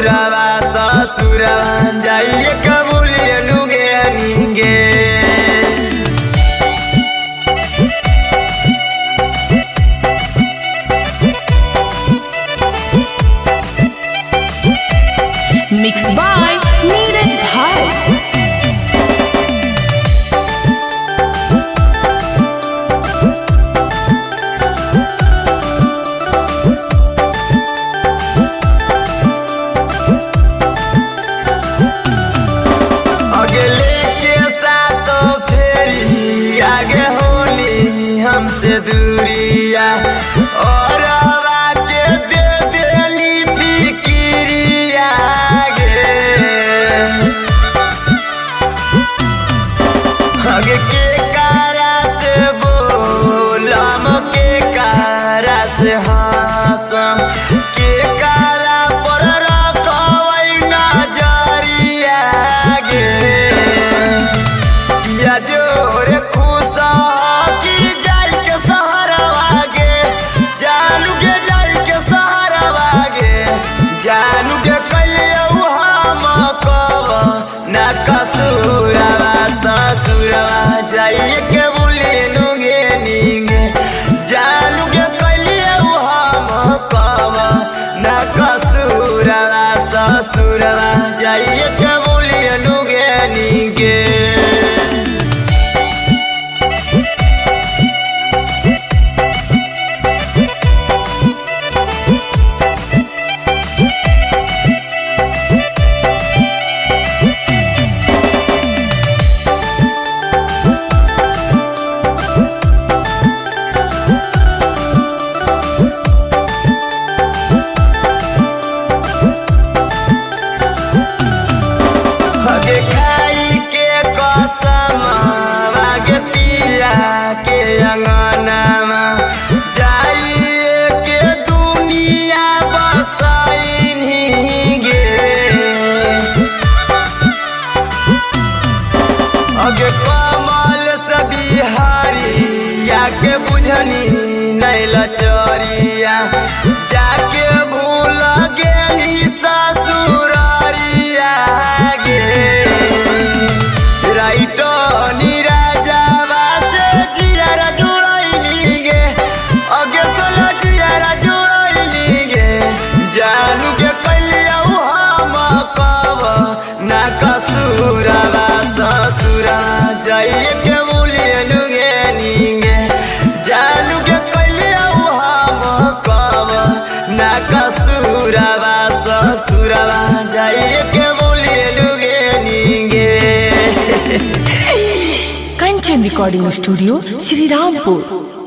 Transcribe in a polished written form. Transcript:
कसूरवा ससुरवा जाइए कबूलिए नुगे नीगे mix by Neeraj भाई। हमसे दूरिया और के दे देली फिकिरिया गे आगे के कारा से बोलम के कारा से हंसम के कारा पर रखवै नजरिया गे या जोरे कसूरवा ससुरवा जाइए के बोले नुगे नीगे जानू के कलिए हम कब ना कसूरवा ससुरवा जाइए के बोले नुगे नीगे के अंगनामा जाइए के दुनिया बसाइनी गे अगे कमल से बिहारी या के बुझनी नहीं लचरिया जाके भूल गेली ससुरारिया गे राइट जानू के कलिया हम कब ना कसूरवा ससुरा जाइए के बोलिए नुगे नीगे जानू के कलिया हम कब ना कसूरवा ससुरवा जाइए के बोलिए नुगे नीगे कंचन रिकॉर्डिंग स्टूडियो श्रीरामपुर।